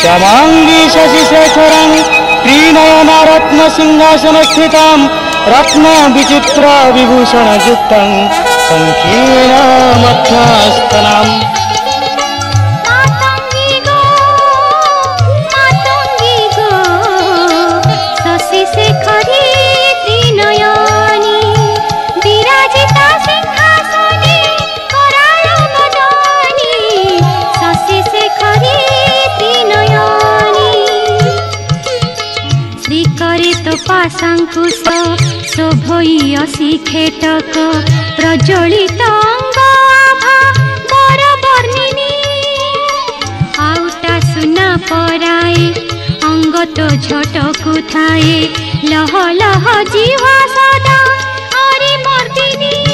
श्यामांगी शशिशेखरं त्रिनयना रत्नसिंहासनस्थितां रत्न विचित्र विभूषणयुक्तं संकीर्णमध्यस्थनाम् पाशांकुश शोभयसी खेटक प्रज्वलित अंगाभा बर वर्णिनी आउटा सुना पराए अंग तो झटकु थाए लह लह जीवा सदा हरि मर्दिनी।